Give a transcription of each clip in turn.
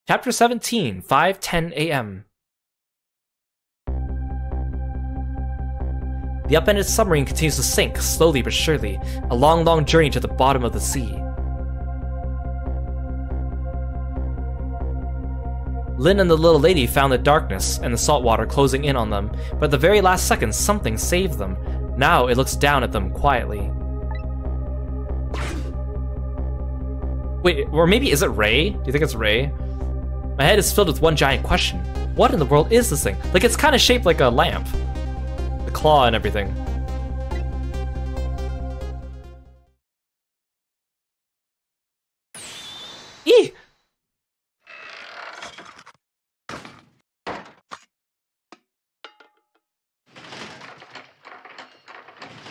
Chapter 17, 5:10 a.m. The upended submarine continues to sink, slowly but surely, a long, long journey to the bottom of the sea. Lynn and the little lady found the darkness and the salt water closing in on them, but at the very last second, something saved them. Now it looks down at them quietly. Wait, or maybe is it Ray? Do you think it's Ray? My head is filled with one giant question. What in the world is this thing? Like, it's kind of shaped like a lamp. The claw and everything. Eee!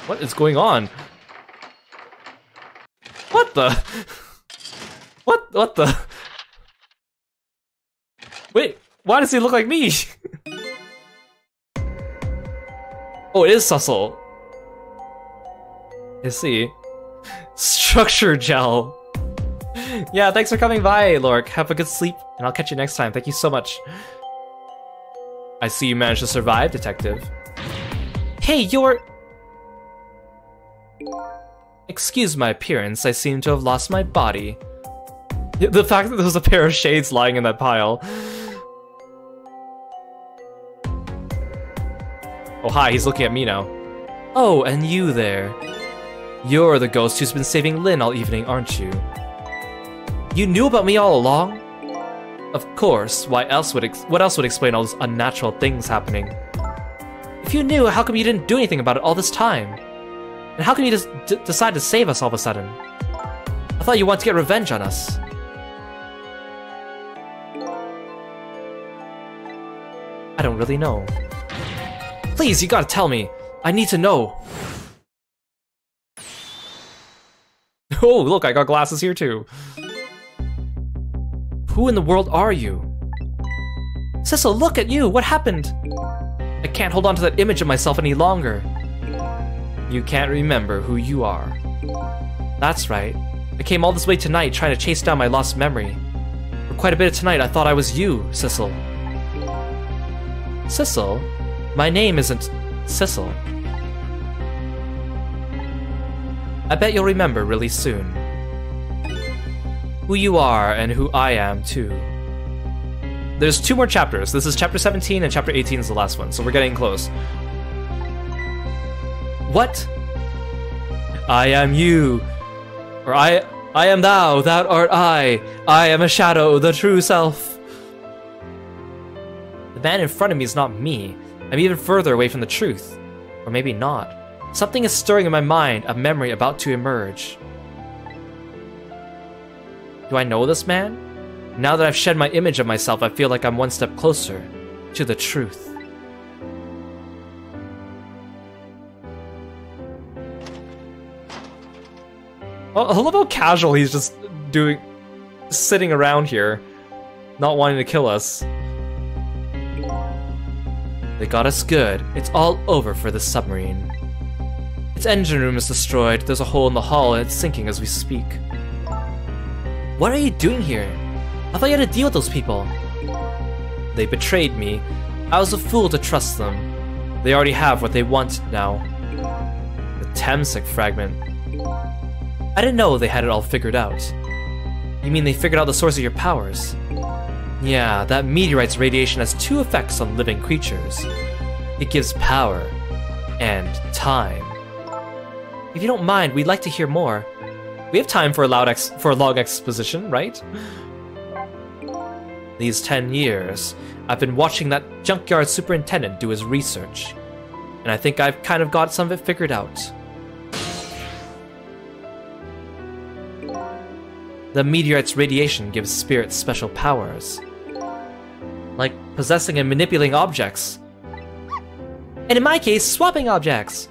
What is going on? What the? What the? Wait, why does he look like me? Oh, it is Cecil. I see. Structure gel. Yeah, thanks for coming by, Lork. Have a good sleep, and I'll catch you next time. Thank you so much. I see you managed to survive, Detective. Hey, you're... Excuse my appearance, I seem to have lost my body. The fact that there was a pair of shades lying in that pile. Oh hi, he's looking at me now. Oh, and you there. You're the ghost who's been saving Lynn all evening, aren't you? You knew about me all along? Of course, what else would explain all those unnatural things happening? If you knew, how come you didn't do anything about it all this time? And how come you just decide to save us all of a sudden? I thought you wanted to get revenge on us. I don't really know. Please, you gotta tell me. I need to know. Oh, look, I got glasses here too. Who in the world are you? Cecil, look at you! What happened? I can't hold on to that image of myself any longer. You can't remember who you are. That's right. I came all this way tonight trying to chase down my lost memory. For quite a bit of tonight, I thought I was you, Cecil. Cecil? My name isn't Cecil. I bet you'll remember really soon. Who you are and who I am, too. There's 2 more chapters. This is chapter 17 and chapter 18 is the last one, so we're getting close. What? I am you. Or I am thou, thou art I. I am a shadow, the true self. The man in front of me is not me. I'm even further away from the truth. Or maybe not. Something is stirring in my mind, a memory about to emerge. Do I know this man? Now that I've shed my image of myself, I feel like I'm one step closer to the truth. Well, I love how casual he's just sitting around here, not wanting to kill us. They got us good. It's all over for the submarine. Its engine room is destroyed. There's a hole in the hull and it's sinking as we speak. What are you doing here? I thought you had to deal with those people. They betrayed me. I was a fool to trust them. They already have what they want now. The Temsek fragment. I didn't know they had it all figured out. You mean they figured out the source of your powers? Yeah, that meteorite's radiation has 2 effects on living creatures. It gives power and time. If you don't mind, we'd like to hear more. We have time for a long exposition, right? These 10 years, I've been watching that junkyard superintendent do his research. And I think I've kind of got some of it figured out. The meteorite's radiation gives spirits special powers. Like possessing and manipulating objects. And in my case, swapping objects!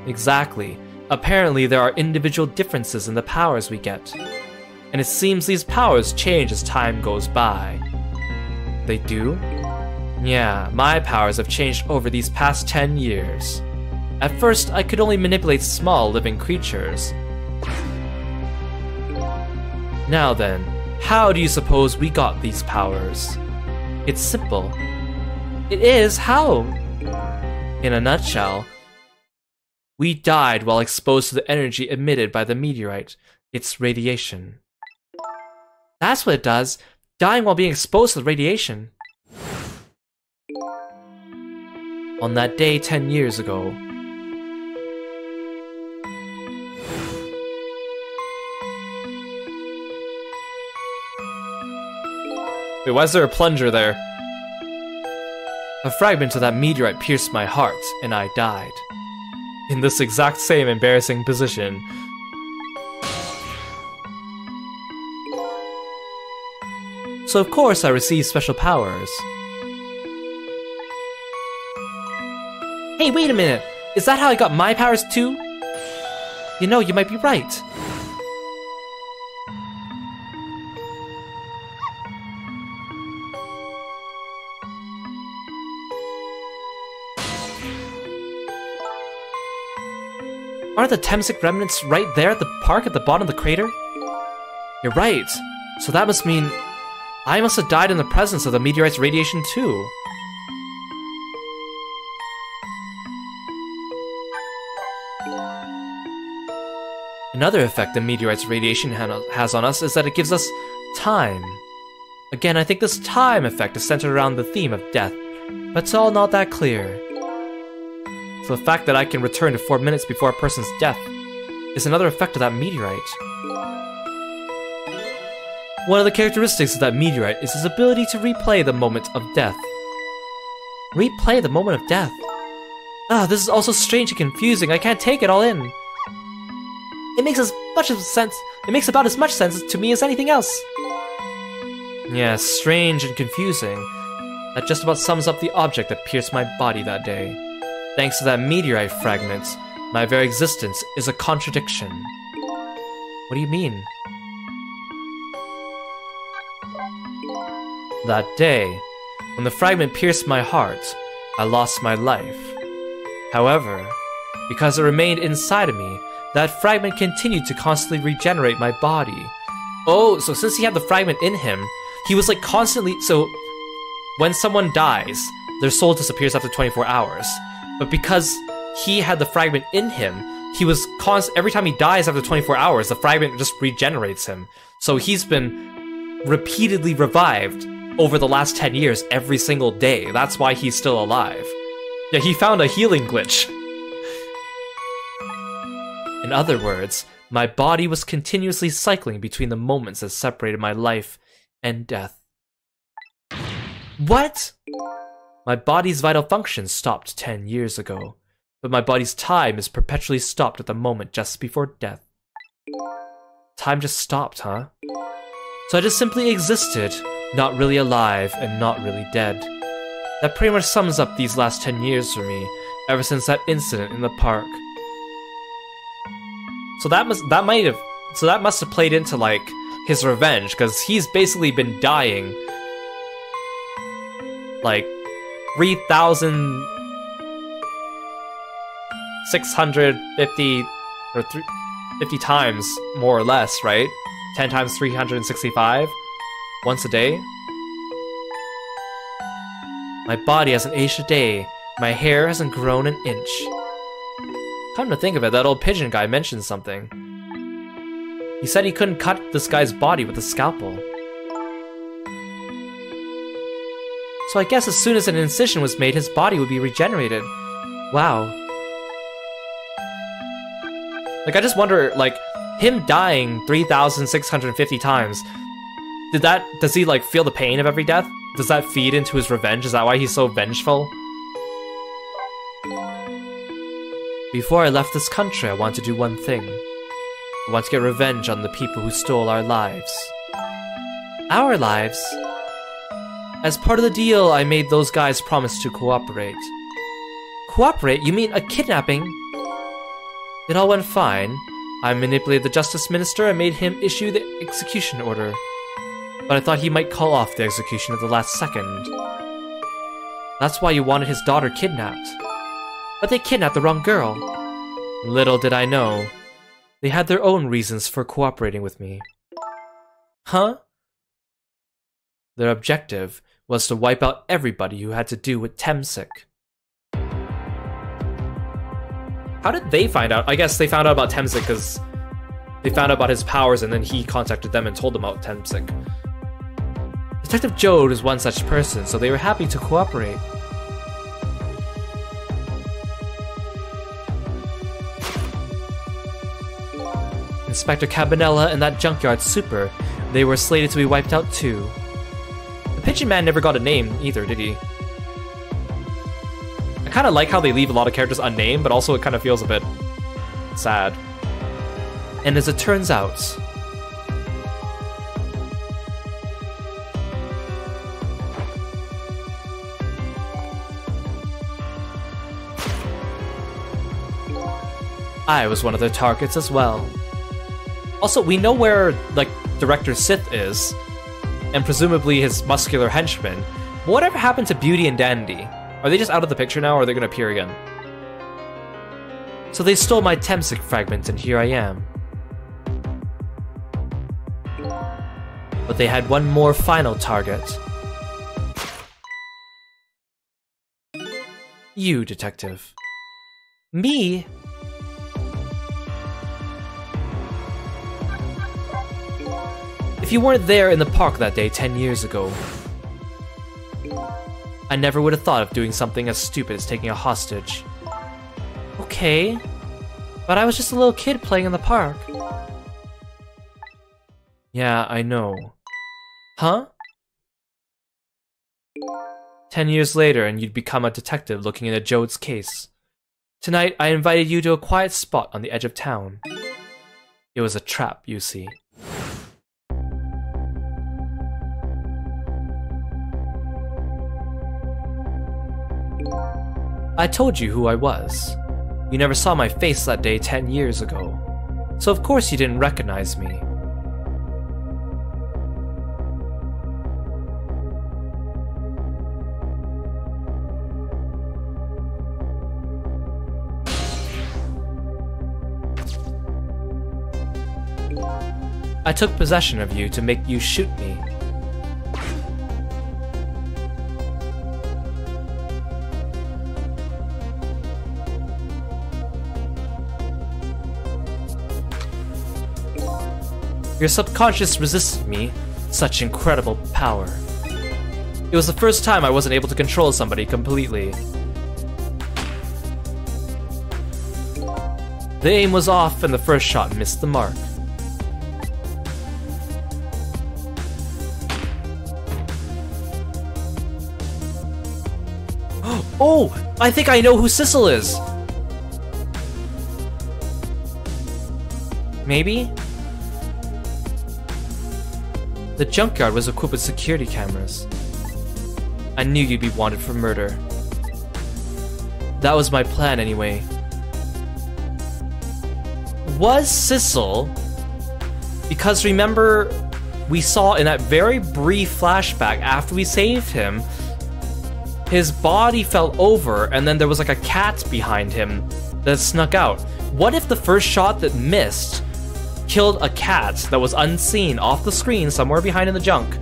Exactly. Apparently there are individual differences in the powers we get. And it seems these powers change as time goes by. They do? Yeah, my powers have changed over these past 10 years. At first, I could only manipulate small living creatures. Now then, How do you suppose we got these powers? It's simple. It is? How? In a nutshell, we died while exposed to the energy emitted by the meteorite, its radiation. That's what it does, dying while being exposed to the radiation. On that day 10 years ago. Wait, why is there a plunger there? A fragment of that meteorite pierced my heart, and I died. In this exact same embarrassing position. So of course I received special powers. Hey, wait a minute! Is that how I got my powers too? You know, you might be right. Aren't the Temsic remnants right there at the park at the bottom of the crater? You're right. So that must mean I must have died in the presence of the meteorite's radiation too. Another effect the meteorite's radiation has on us is that it gives us time. Again, I think this time effect is centered around the theme of death, but it's all not that clear. So the fact that I can return to 4 minutes before a person's death is another effect of that meteorite. One of the characteristics of that meteorite is its ability to replay the moment of death. Replay the moment of death? Ah, this is also strange and confusing. I can't take it all in. It makes about as much sense to me as anything else. Yeah, strange and confusing. That just about sums up the object that pierced my body that day. Thanks to that meteorite fragment, my very existence is a contradiction. What do you mean? That day, when the fragment pierced my heart, I lost my life. However, because it remained inside of me, that fragment continued to constantly regenerate my body. Oh, so since he had the fragment in him, he was like constantly... So, when someone dies, their soul disappears after 24 hours. But because he had the fragment in him, he was every time he dies after 24 hours, the fragment just regenerates him. So he's been repeatedly revived over the last 10 years every single day. That's why he's still alive. Yeah, he found a healing glitch. In other words, my body was continuously cycling between the moments that separated my life and death. What? My body's vital functions stopped 10 years ago, but my body's time is perpetually stopped at the moment just before death. Time just stopped, huh? So I just simply existed, not really alive and not really dead. That pretty much sums up these last 10 years for me, ever since that incident in the park. So that must have played into like his revenge, because he's basically been dying like 3,650 or 50 times, more or less, right? 10 times 365 once a day. My body hasn't aged a day. My hair hasn't grown an inch. Come to think of it, that old pigeon guy mentioned something. He said he couldn't cut this guy's body with a scalpel. So I guess as soon as an incision was made, his body would be regenerated. Wow. Like, I just wonder, like, him dying 3,650 times, does he, like, feel the pain of every death? Does that feed into his revenge? Is that why he's so vengeful? Before I left this country, I want to do one thing. I want to get revenge on the people who stole our lives. Our lives? As part of the deal, I made those guys promise to cooperate. Cooperate? You mean a kidnapping? It all went fine. I manipulated the Justice Minister and made him issue the execution order. But I thought he might call off the execution at the last second. That's why you wanted his daughter kidnapped. But they kidnapped the wrong girl. Little did I know, they had their own reasons for cooperating with me. Huh? Their objective was to wipe out everybody who had to do with Temsik. How did they find out? I guess they found out about Temsik because they found out about his powers and then he contacted them and told them about Temsik. Detective Jode was one such person, so they were happy to cooperate. Inspector Cabanella and that junkyard super, they were slated to be wiped out too. The Pigeon Man never got a name either, did he? I kind of like how they leave a lot of characters unnamed, but also it kind of feels a bit sad. And as it turns out, I was one of their targets as well. Also, we know where, like, Director Sith is, and presumably his muscular henchman. But whatever happened to Beauty and Dandy? Are they just out of the picture now, or are they gonna appear again? So they stole my Temsik fragment, and here I am. But they had one more final target. You, Detective. Me? If you weren't there in the park that day 10 years ago, I never would have thought of doing something as stupid as taking a hostage. Okay, but I was just a little kid playing in the park. Yeah, I know. Huh? 10 years later and you'd become a detective looking into Jode's case. Tonight, I invited you to a quiet spot on the edge of town. It was a trap, you see. I told you who I was. You never saw my face that day 10 years ago, so of course you didn't recognize me. I took possession of you to make you shoot me. Your subconscious resisted me, such incredible power. It was the first time I wasn't able to control somebody completely. The aim was off and the first shot missed the mark. Oh! I think I know who Sissel is! Maybe? The junkyard was equipped with security cameras. I knew you'd be wanted for murder. That was my plan anyway. Was Sissel? Because remember, we saw in that very brief flashback after we saved him, his body fell over and then there was like a cat behind him that snuck out. What if the first shot that missed killed a cat that was unseen off the screen somewhere behind in the junk?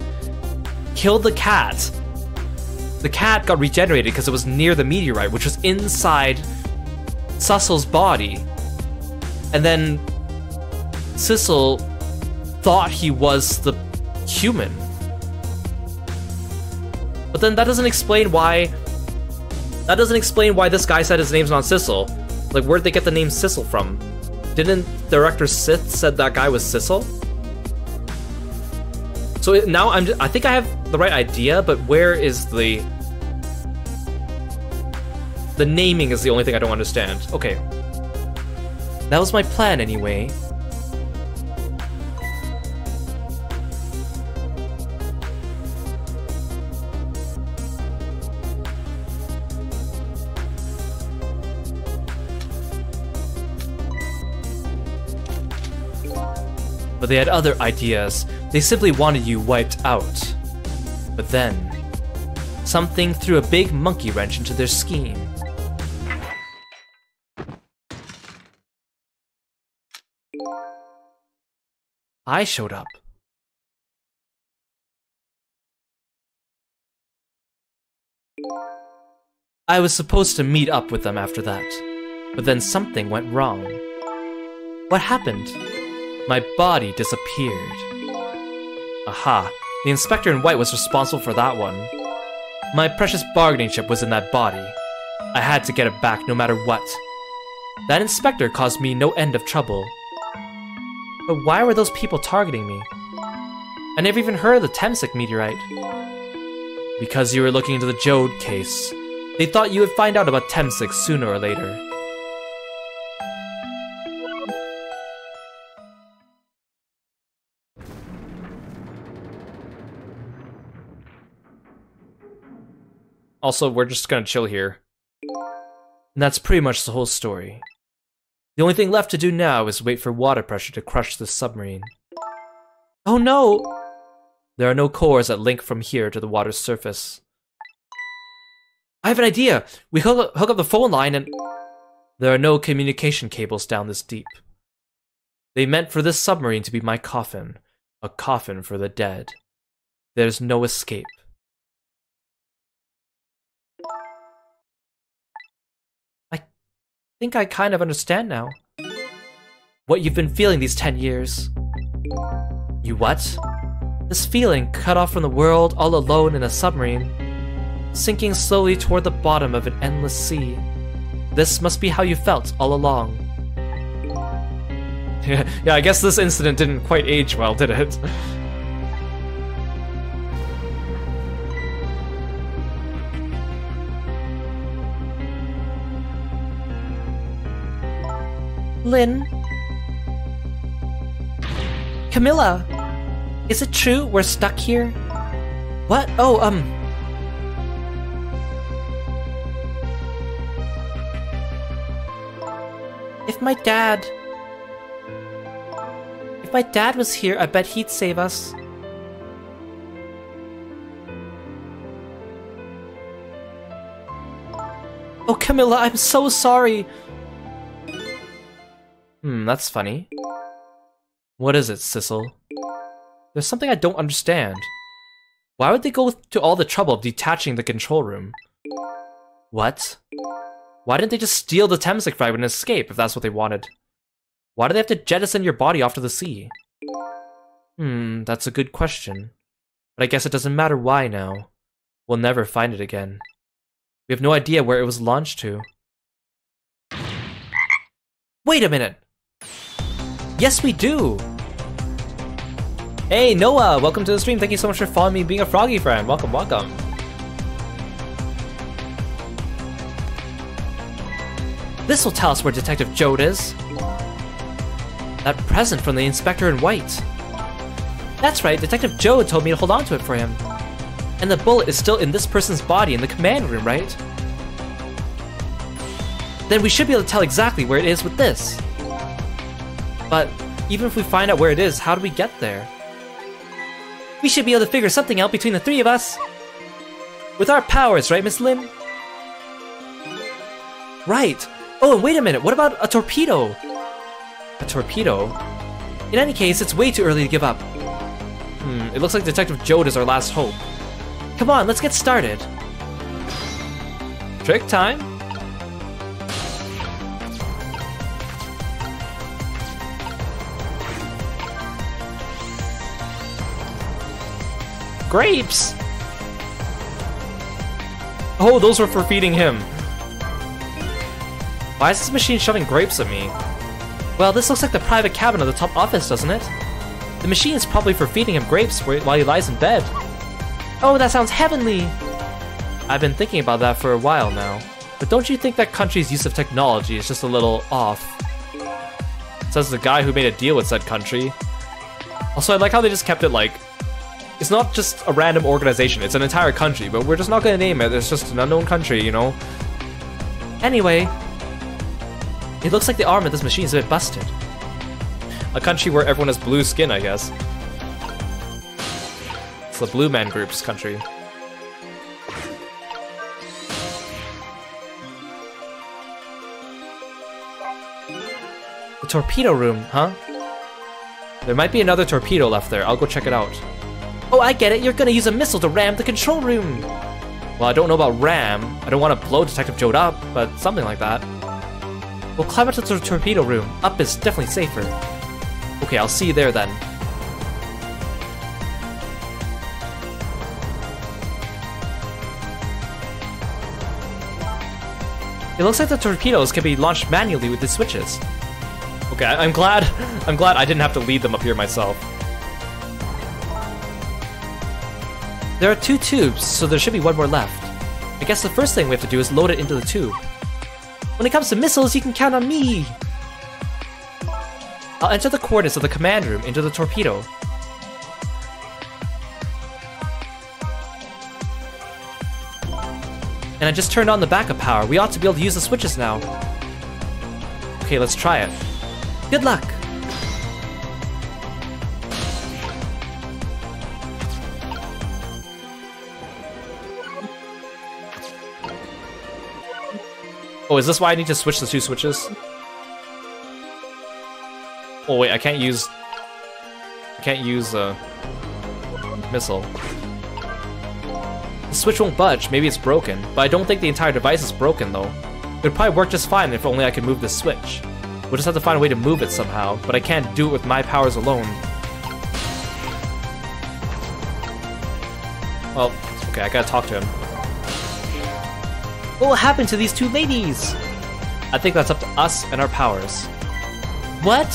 Killed the cat. The cat got regenerated because it was near the meteorite, which was inside Sussel's body. And then Sissel thought he was the human. But then that doesn't explain why... That doesn't explain why this guy said his name's not Sissel. Like, where'd they get the name Sissel from? Didn't Director Sith said that guy was Sissel? So now I think I have the right idea, but where is the naming is the only thing I don't understand. Okay. That was my plan anyway. But they had other ideas. They simply wanted you wiped out. But then, something threw a big monkey wrench into their scheme. I showed up. I was supposed to meet up with them after that, but then something went wrong. What happened? My body disappeared. Aha, the inspector in white was responsible for that one. My precious bargaining chip was in that body. I had to get it back no matter what. That inspector caused me no end of trouble. But why were those people targeting me? I never even heard of the Temsik meteorite. Because you were looking into the Jode case. They thought you would find out about Temsik sooner or later. Also, we're just gonna chill here. And that's pretty much the whole story. The only thing left to do now is wait for water pressure to crush the submarine. Oh no! There are no cores that link from here to the water's surface. I have an idea! We hook up the phone line and... There are no communication cables down this deep. They meant for this submarine to be my coffin. A coffin for the dead. There's no escape. I think I kind of understand now. What you've been feeling these 10 years. You what? This feeling, cut off from the world, all alone in a submarine. Sinking slowly toward the bottom of an endless sea. This must be how you felt all along. Yeah, I guess this incident didn't quite age well, did it? Lynn? Camilla? Is it true we're stuck here? What? Oh, If my dad was here, I bet he'd save us. Oh, Camilla, I'm so sorry. That's funny. What is it, Sissel? There's something I don't understand. Why would they go to all the trouble of detaching the control room? What? Why didn't they just steal the Temsik fragment and escape if that's what they wanted? Why do they have to jettison your body off to the sea? That's a good question. But I guess it doesn't matter why now. We'll never find it again. We have no idea where it was launched to. Wait a minute! Yes, we do! Hey, Noah! Welcome to the stream. Thank you so much for following me being a Froggy friend. Welcome, welcome. This will tell us where Detective Jode is. That present from the inspector in white. That's right, Detective Jode told me to hold on to it for him. And the bullet is still in this person's body in the command room, right? Then we should be able to tell exactly where it is with this. But even if we find out where it is, how do we get there? We should be able to figure something out between the three of us. With our powers, right, Miss Lim? Right. Oh, and wait a minute, what about a torpedo? A torpedo? In any case, it's way too early to give up. It looks like Detective Jode is our last hope. Come on, let's get started. Trick time? Grapes! Oh, those were for feeding him. Why is this machine shoving grapes at me? Well, this looks like the private cabin of the top office, doesn't it? The machine is probably for feeding him grapes while he lies in bed. Oh, that sounds heavenly! I've been thinking about that for a while now. But don't you think that country's use of technology is just a little off? Says the guy who made a deal with said country. Also, I like how they just kept it like... It's not just a random organization, it's an entire country, but we're just not gonna name it, it's just an unknown country, you know? Anyway... It looks like the arm of this machine is a bit busted. A country where everyone has blue skin, I guess. It's the Blue Man Group's country. The torpedo room, huh? There might be another torpedo left there. I'll go check it out. Oh, I get it. You're gonna use a missile to ram the control room. Well, I don't know about Ram. I don't want to blow Detective Jode up, but something like that. We'll climb up to the torpedo room. Up is definitely safer. Okay, I'll see you there then. It looks like the torpedoes can be launched manually with the switches. Okay, I'm glad I didn't have to lead them up here myself. There are 2 tubes, so there should be 1 more left. I guess the first thing we have to do is load it into the tube. When it comes to missiles, you can count on me! I'll enter the coordinates of the command room into the torpedo. And I just turned on the backup power. We ought to be able to use the switches now. Okay, let's try it. Good luck! Oh, is this why I need to switch the 2 switches? Oh wait, I can't use missile. The switch won't budge, maybe it's broken, but I don't think the entire device is broken though. It would probably work just fine if only I could move the switch. We'll just have to find a way to move it somehow, but I can't do it with my powers alone. Well, okay, I gotta talk to him. What will happen to these 2 ladies? I think that's up to us and our powers. What?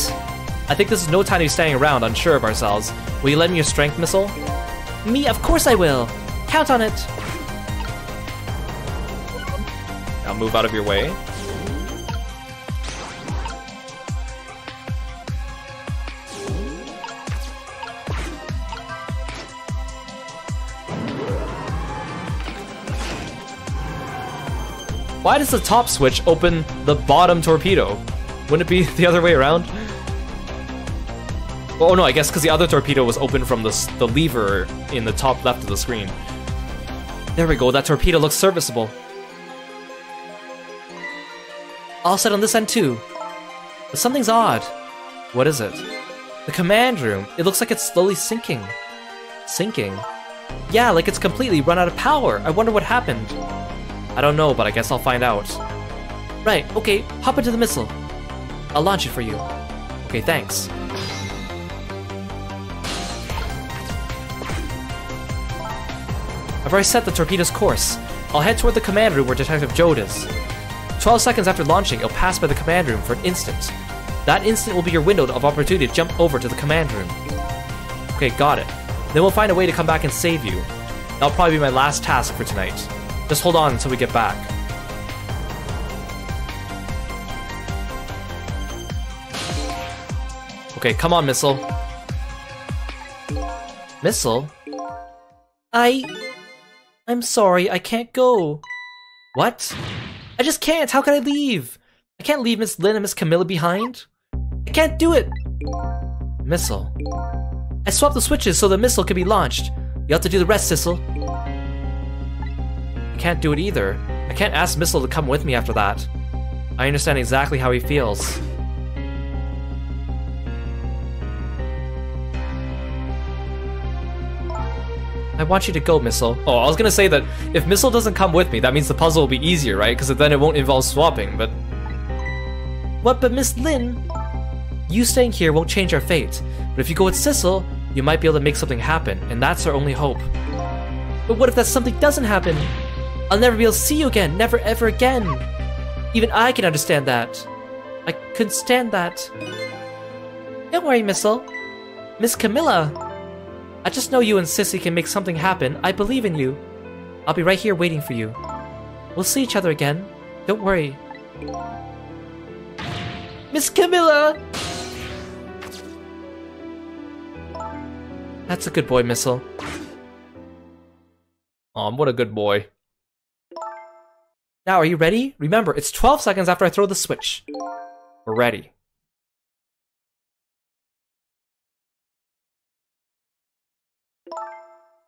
I think this is no time to be standing around unsure of ourselves. Will you lend me your strength missile? Me? Of course I will! Count on it! Now move out of your way. Why does the top switch open the bottom torpedo? Wouldn't it be the other way around? Oh no, I guess because the other torpedo was open from the lever in the top left of the screen. There we go, that torpedo looks serviceable. All set on this end too. But something's odd. What is it? The command room. It looks like it's slowly sinking. Sinking? Yeah, like it's completely run out of power. I wonder what happened. I don't know, but I guess I'll find out. Right, okay, hop into the missile. I'll launch it for you. Okay, thanks. I've already set the torpedo's course. I'll head toward the command room where Detective Jode is. 12 seconds after launching, it'll pass by the command room for an instant. That instant will be your window of opportunity to jump over to the command room. Okay, got it. Then we'll find a way to come back and save you. That'll probably be my last task for tonight. Just hold on until we get back. Okay, come on, Missile. Missile? I'm sorry, I can't go. What? I just can't, how can I leave? I can't leave Miss Lynn and Miss Camilla behind. I can't do it. Missile. I swapped the switches so the missile can be launched. You have to do the rest, Sissel. I can't do it either. I can't ask Missile to come with me after that. I understand exactly how he feels. I want you to go, Missile. Oh, I was gonna say that if Missile doesn't come with me, that means the puzzle will be easier, right? Because then it won't involve swapping, but... What, but Miss Lynn? You staying here won't change our fate, but if you go with Sissel, you might be able to make something happen, and that's our only hope. But what if that something doesn't happen? I'll never be able to see you again, never ever again. Even I can understand that. I couldn't stand that. Don't worry, Missile. Miss Camilla. I just know you and Sissy can make something happen. I believe in you. I'll be right here waiting for you. We'll see each other again. Don't worry. Miss Camilla! That's a good boy, Missile. Aw, what a good boy. Now, are you ready? Remember, it's 12 seconds after I throw the switch. We're ready.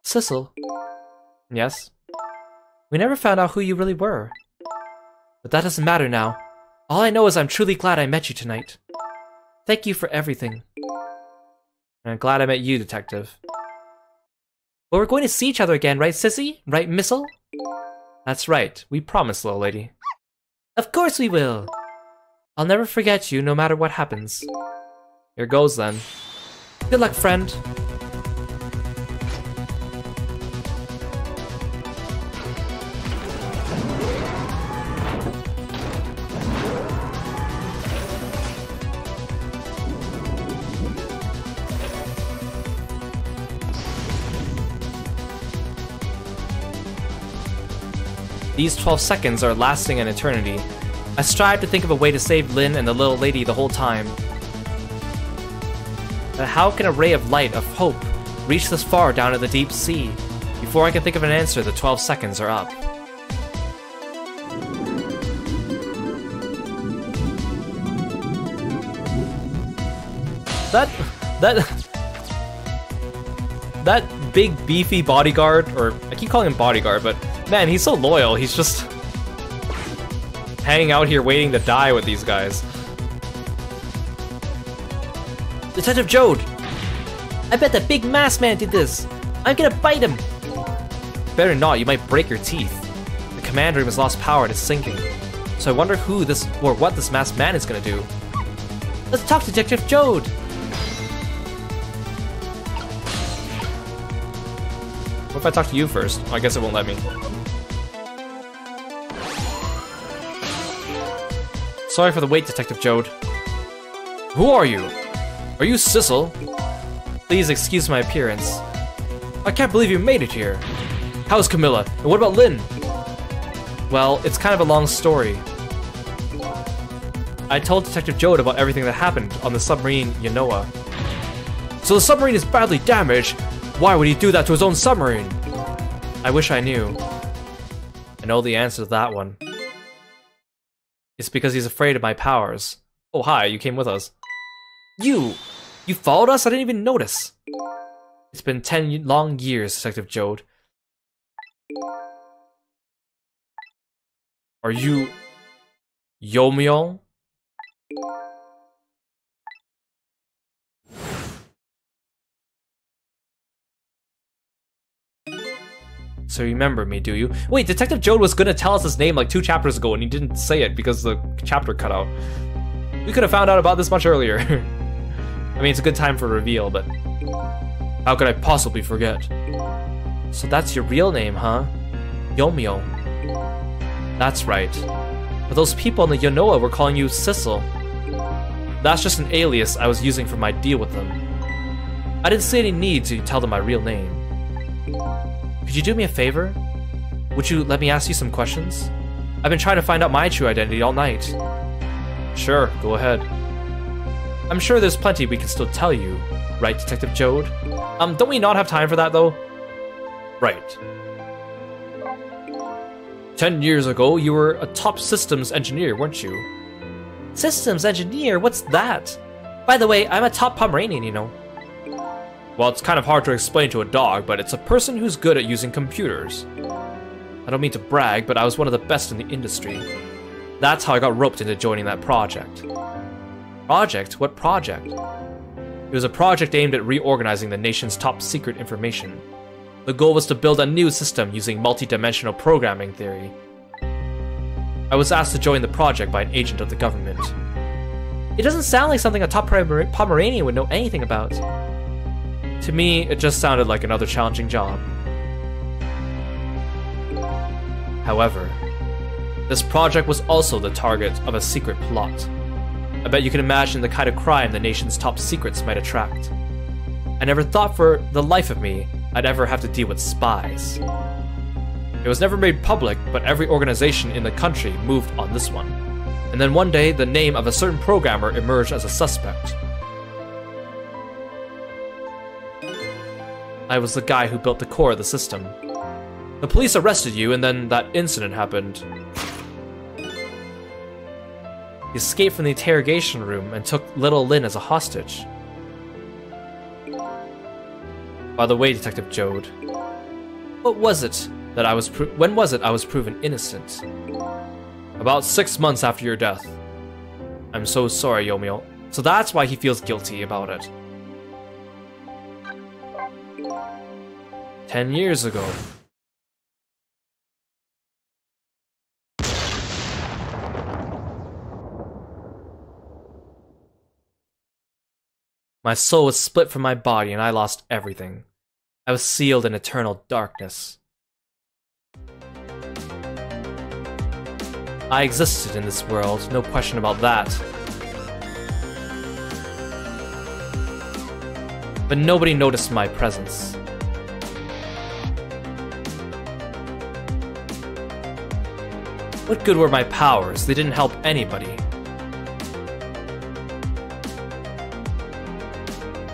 Sissel. Yes? We never found out who you really were. But that doesn't matter now. All I know is I'm truly glad I met you tonight. Thank you for everything. And I'm glad I met you, Detective. But we're going to see each other again, right, Sissy? Right, Missile? That's right, we promise, little lady. Of course we will! I'll never forget you, no matter what happens. Here goes, then. Good luck, friend. These 12 seconds are lasting an eternity. I strive to think of a way to save Lin and the little lady the whole time. But how can a ray of light, of hope, reach this far down in the deep sea? Before I can think of an answer, the 12 seconds are up. That big beefy bodyguard, or I keep calling him bodyguard, but man, he's so loyal. He's just hanging out here waiting to die with these guys. Detective Jode! I bet that big masked man did this. I'm gonna bite him. Better not, you might break your teeth. The command room has lost power and is sinking. So I wonder who this, or what this masked man is gonna do. Let's talk to Detective Jode! What if I talk to you first? Oh, I guess it won't let me. Sorry for the wait, Detective Jode. Who are you? Are you Sissel? Please excuse my appearance. I can't believe you made it here. How's Camilla? And what about Lin? Well, it's kind of a long story. I told Detective Jode about everything that happened on the submarine Yanoa. So the submarine is badly damaged? Why would he do that to his own submarine? I wish I knew. I know the answer to that one. It's because he's afraid of my powers. Oh hi, you came with us. You followed us? I didn't even notice. It's been 10 long years, Detective Jode. Are you Yomyo? So you remember me, do you? Wait, Detective Jode was gonna tell us his name like 2 chapters ago and he didn't say it because the chapter cut out. We could have found out about this much earlier. I mean, it's a good time for a reveal, but how could I possibly forget? So that's your real name, huh? Yomyo. That's right. But those people in the Yanoa were calling you Sissel. That's just an alias I was using for my deal with them. I didn't see any need to tell them my real name. Could you do me a favor? Would you let me ask you some questions? I've been trying to find out my true identity all night. Sure, go ahead. I'm sure there's plenty we can still tell you, right, Detective Jode? Don't we not have time for that, though? Right. 10 years ago, you were a top systems engineer, weren't you? Systems engineer? What's that? By the way, I'm a top Pomeranian, you know. Well, it's kind of hard to explain to a dog, but it's a person who's good at using computers. I don't mean to brag, but I was one of the best in the industry. That's how I got roped into joining that project. Project? What project? It was a project aimed at reorganizing the nation's top secret information. The goal was to build a new system using multi-dimensional programming theory. I was asked to join the project by an agent of the government. It doesn't sound like something a top Pomeranian would know anything about. To me, it just sounded like another challenging job. However, this project was also the target of a secret plot. I bet you can imagine the kind of crime the nation's top secrets might attract. I never thought for the life of me I'd ever have to deal with spies. It was never made public, but every organization in the country moved on this one. And then one day, the name of a certain programmer emerged as a suspect. I was the guy who built the core of the system. The police arrested you, and then that incident happened. He escaped from the interrogation room and took little Lin as a hostage. By the way, Detective Jode, when was it I was proven innocent? About 6 months after your death. I'm so sorry, Yomio. So that's why he feels guilty about it. 10 years ago. My soul was split from my body and I lost everything. I was sealed in eternal darkness. I existed in this world, no question about that. But nobody noticed my presence. What good were my powers? They didn't help anybody.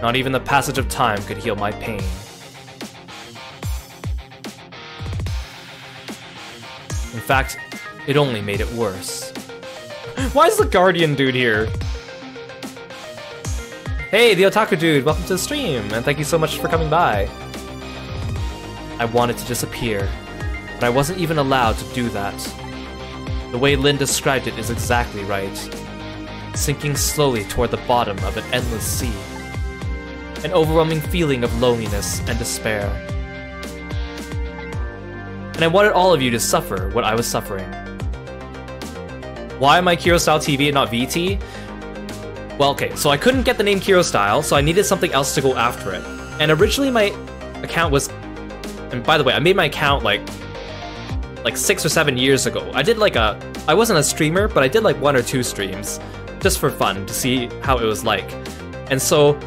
Not even the passage of time could heal my pain. In fact, it only made it worse. Why is the Guardian dude here? Hey, the Otaku dude, welcome to the stream, and thank you so much for coming by. I wanted to disappear, but I wasn't even allowed to do that. The way Lynn described it is exactly right. Sinking slowly toward the bottom of an endless sea. An overwhelming feeling of loneliness and despair. And I wanted all of you to suffer what I was suffering. Why am I Kirostyle TV and not VT? Well, okay, so I couldn't get the name Kirostyle, so I needed something else to go after it. And originally my account was... And by the way, I made my account like 6 or 7 years ago. I did I wasn't a streamer, but I did like 1 or 2 streams. Just for fun, to see how it was like. And so...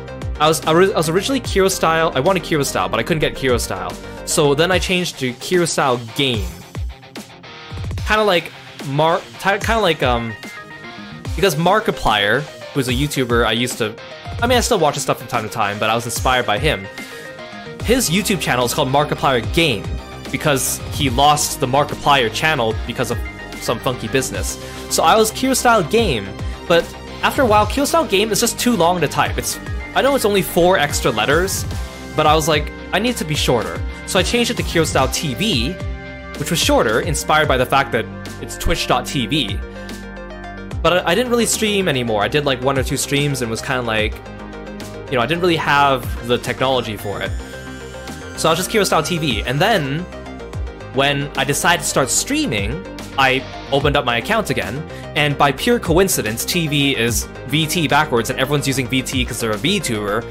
I was originally Kirostyle. I wanted Kirostyle, but I couldn't get Kirostyle. So then I changed to Kirostyle Game. Kind of like because Markiplier, who's a YouTuber I still watch his stuff from time to time, but I was inspired by him. His YouTube channel is called Markiplier Game because he lost the Markiplier channel because of some funky business. So I was Kirostyle Game, but after a while, Kirostyle Game is just too long to type. I know it's only 4 extra letters, but I was like, I need it to be shorter. So I changed it to Kirostyle TV, which was shorter, inspired by the fact that it's twitch.tv. But I didn't really stream anymore. I did like 1 or 2 streams and was kind of like, I didn't really have the technology for it. So I was just Kirostyle TV. And then, when I decided to start streaming, I opened up my account again, and by pure coincidence, TV is VT backwards, and everyone's using VT because they're a VTuber,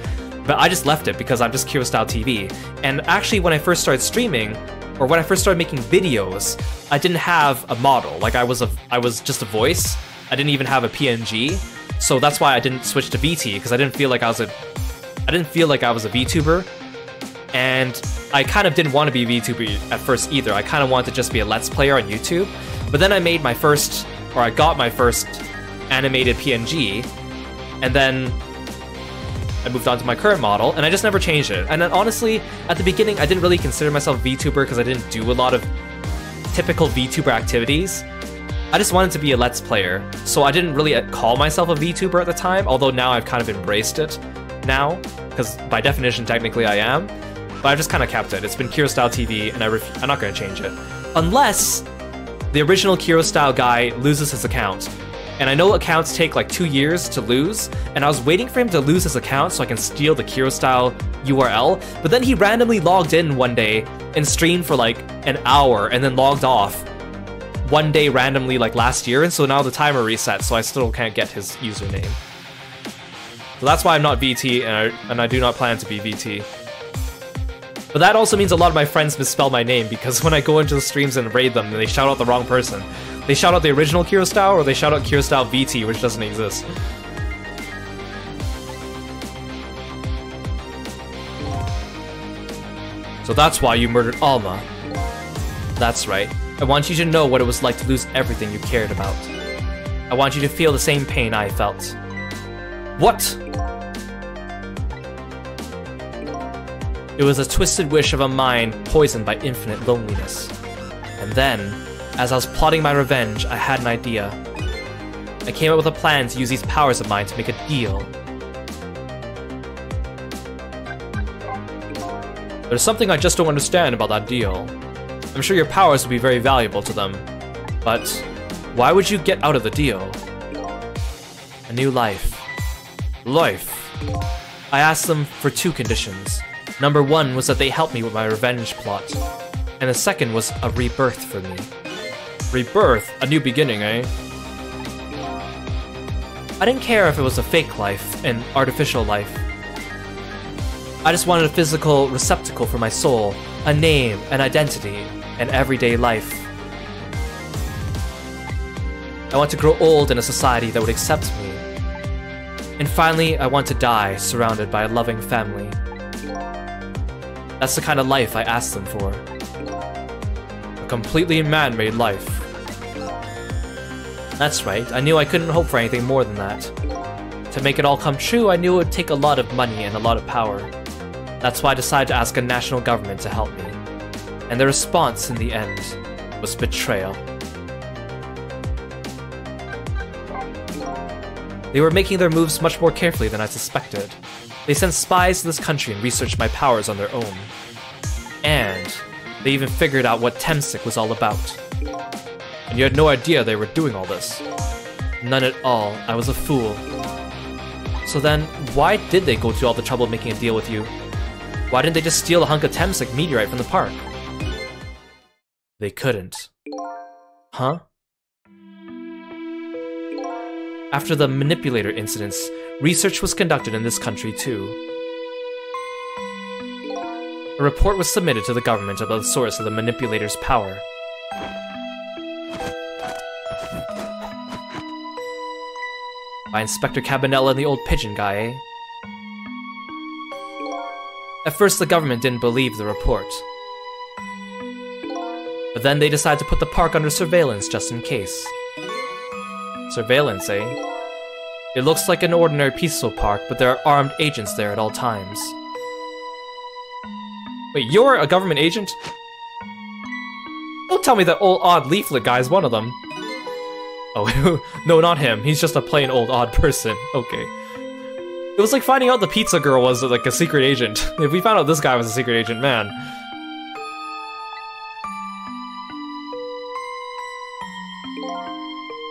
but I just left it because I'm just Kirostyle TV. And actually, when I first started streaming, or when I first started making videos, I didn't have a model. Like, I was just a voice. I didn't even have a PNG, so that's why I didn't switch to VT, because I didn't feel like I was a VTuber, and I kind of didn't want to be a VTuber at first either. I kind of wanted to just be a Let's Player on YouTube. But then I got my first animated PNG, and then I moved on to my current model, and I just never changed it. And then honestly, at the beginning, I didn't really consider myself VTuber because I didn't do a lot of typical VTuber activities. I just wanted to be a Let's Player, so I didn't really call myself a VTuber at the time, although now I've kind of embraced it now, because by definition, technically I am. But I've just kind of kept it. It's been Kirostyle TV, and I'm not going to change it. Unless the original Kirostyle guy loses his account. And I know accounts take like 2 years to lose, and I was waiting for him to lose his account so I can steal the Kirostyle URL, but then he randomly logged in one day and streamed for like an hour and then logged off one day randomly like last year, and so now the timer resets, so I still can't get his username. So that's why I'm not VT, and I do not plan to be VT. But that also means a lot of my friends misspell my name, because when I go into the streams and raid them, they shout out the wrong person. They shout out the original Kirostyle, or they shout out Kirostyle VT, which doesn't exist. So that's why you murdered Alma. That's right. I want you to know what it was like to lose everything you cared about. I want you to feel the same pain I felt. What? It was a twisted wish of a mind poisoned by infinite loneliness. And then, as I was plotting my revenge, I had an idea. I came up with a plan to use these powers of mine to make a deal. There's something I just don't understand about that deal. I'm sure your powers would be very valuable to them, but why would you get out of the deal? A new life. Life. I asked them for 2 conditions. Number 1 was that they helped me with my revenge plot, and the second was a rebirth for me. Rebirth? A new beginning, eh? I didn't care if it was a fake life, an artificial life. I just wanted a physical receptacle for my soul, a name, an identity, an everyday life. I want to grow old in a society that would accept me. And finally, I want to die surrounded by a loving family. That's the kind of life I asked them for. A completely man-made life. That's right, I knew I couldn't hope for anything more than that. To make it all come true, I knew it would take a lot of money and a lot of power. That's why I decided to ask a national government to help me. And the response in the end was betrayal. They were making their moves much more carefully than I suspected. They sent spies to this country and researched my powers on their own. And they even figured out what Temsic was all about. And you had no idea they were doing all this. None at all. I was a fool. So then, why did they go to all the trouble of making a deal with you? Why didn't they just steal a hunk of Temsic meteorite from the park? They couldn't. Huh? After the manipulator incidents, research was conducted in this country too. A report was submitted to the government about the source of the manipulator's power. By Inspector Cabanella and the old pigeon guy, eh? At first, the government didn't believe the report. But then they decided to put the park under surveillance just in case. Surveillance, eh? It looks like an ordinary peaceful park, but there are armed agents there at all times. Wait, you're a government agent? Don't tell me that old odd leaflet guy is one of them. Oh, no, not him. He's just a plain old odd person. Okay. It was like finding out the pizza girl was like a secret agent. If we found out this guy was a secret agent, man.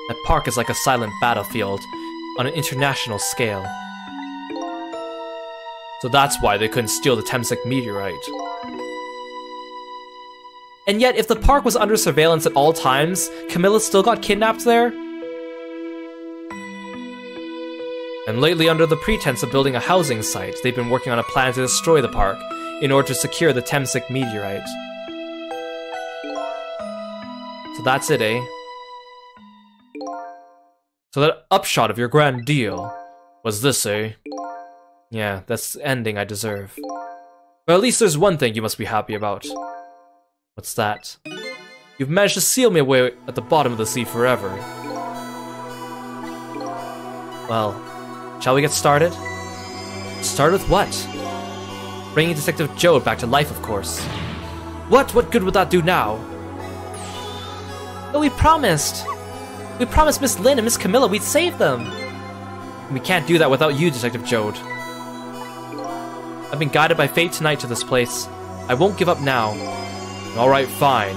That park is like a silent battlefield on an international scale. So that's why they couldn't steal the Temsic meteorite. And yet, if the park was under surveillance at all times, Camilla still got kidnapped there? And lately, under the pretense of building a housing site, they've been working on a plan to destroy the park in order to secure the Temsic meteorite. So that's it, eh? So that upshot of your grand deal was this, eh? Yeah, that's the ending I deserve. But at least there's one thing you must be happy about. What's that? You've managed to seal me away at the bottom of the sea forever. Well, shall we get started? Start with what? Bringing Detective Jode back to life, of course. What? What good would that do now? But we promised! We promised Miss Lynn and Miss Camilla we'd save them! We can't do that without you, Detective Jode. I've been guided by fate tonight to this place. I won't give up now. Alright, fine.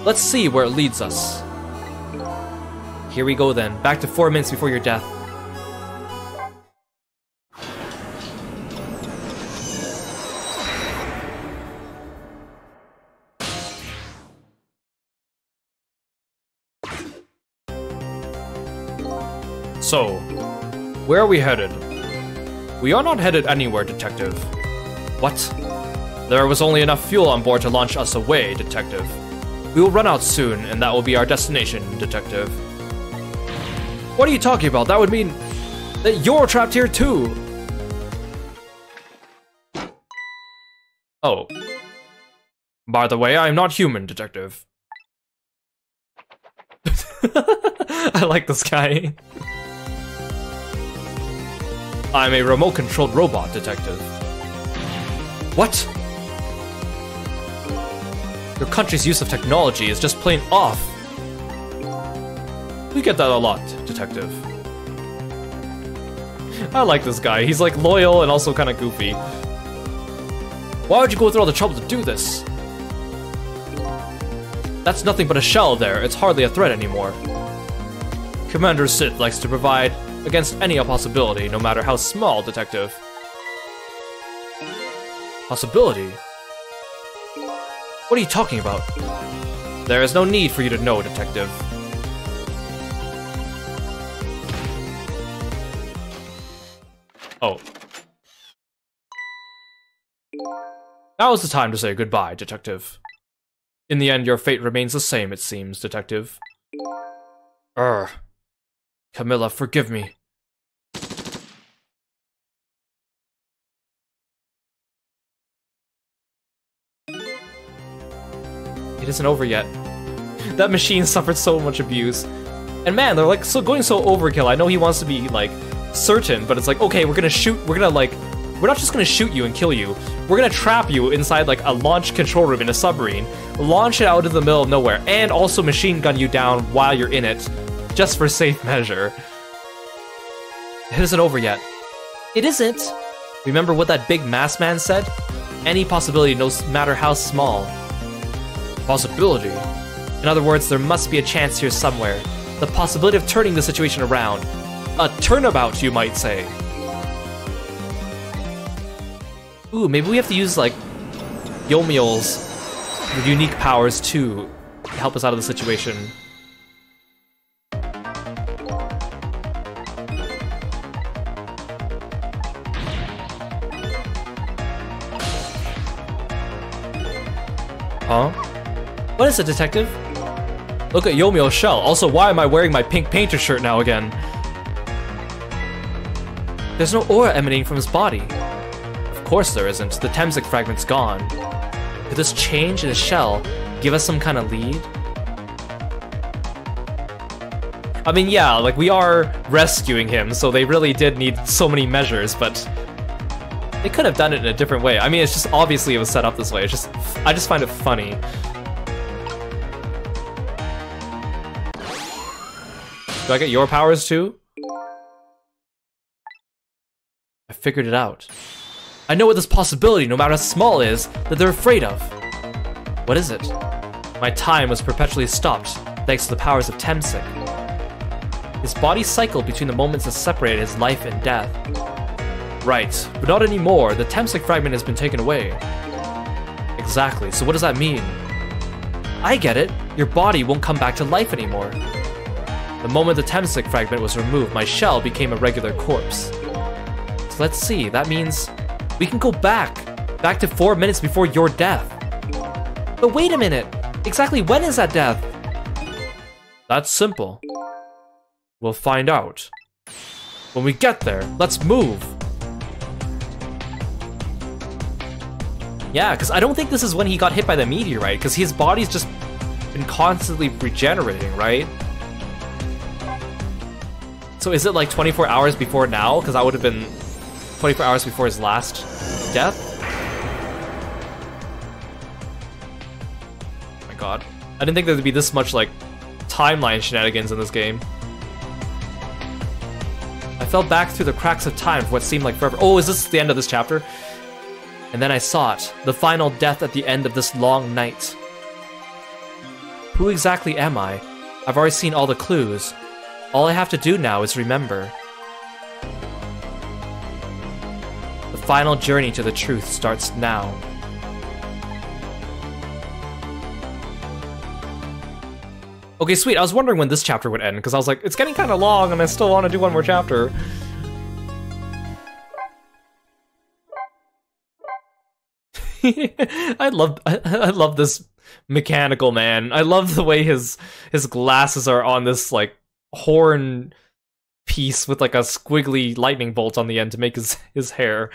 Let's see where it leads us. Here we go then, back to 4 minutes before your death. So, where are we headed? We are not headed anywhere, Detective. What? There was only enough fuel on board to launch us away, Detective. We will run out soon, and that will be our destination, Detective. What are you talking about? That would mean that you're trapped here too! Oh. By the way, I'm not human, Detective. I like this guy. I'm a remote-controlled robot, Detective. What? Your country's use of technology is just plain off. We get that a lot, Detective. I like this guy. He's like loyal and also kind of goofy. Why would you go through all the trouble to do this? That's nothing but a shell there. It's hardly a threat anymore. Commander Sith likes to provide against any possibility, no matter how small, Detective. Possibility? What are you talking about? There is no need for you to know, Detective. Oh. Now is the time to say goodbye, Detective. In the end, your fate remains the same, it seems, Detective. Camilla, forgive me. It isn't over yet. That machine suffered so much abuse. And man, they're like going so overkill. I know he wants to be like certain, but it's like, okay, we're not just gonna shoot you and kill you. We're gonna trap you inside like a launch control room in a submarine, launch it out into the middle of nowhere, and also machine gun you down while you're in it, just for safe measure. It isn't over yet. It isn't. Remember what that big masked man said? Any possibility, no matter how small. Possibility? In other words, there must be a chance here somewhere. The possibility of turning the situation around. A turnabout, you might say. Ooh, maybe we have to use, like, Yomiel's unique powers, too, to help us out of the situation. Huh? What is it, Detective? Look at Yomiel's shell. Also, why am I wearing my pink painter shirt now again? There's no aura emanating from his body. Of course there isn't. The Temsic fragment's gone. Could this change in his shell give us some kind of lead? I mean, yeah, like, we are rescuing him, so they really did need so many measures, but they could have done it in a different way. I mean, it's just obviously it was set up this way. It's just, I just find it funny. Do I get your powers too? I figured it out. I know what this possibility, no matter how small it is, that they're afraid of. What is it? My time was perpetually stopped, thanks to the powers of Temsic. His body cycled between the moments that separated his life and death. Right, but not anymore. The Temsic fragment has been taken away. Exactly, so what does that mean? I get it. Your body won't come back to life anymore. The moment the Temsic fragment was removed, my shell became a regular corpse. So let's see, that means we can go back to 4 minutes before your death. But wait a minute, exactly when is that death? That's simple. We'll find out. When we get there, let's move. Yeah, because I don't think this is when he got hit by the meteorite, because his body's just been constantly regenerating, right? So is it like 24 hours before now? Because that would have been 24 hours before his last death? Oh my god. I didn't think there'd be this much, like, timeline shenanigans in this game. I fell back through the cracks of time for what seemed like forever. Oh, is this the end of this chapter? And then I saw it, the final death at the end of this long night. Who exactly am I? I've already seen all the clues. All I have to do now is remember. The final journey to the truth starts now. Okay, sweet. I was wondering when this chapter would end, because I was like, it's getting kind of long and I still want to do one more chapter. I love this mechanical man. I love the way his glasses are on this, like, horn piece with like a squiggly lightning bolt on the end to make his hair.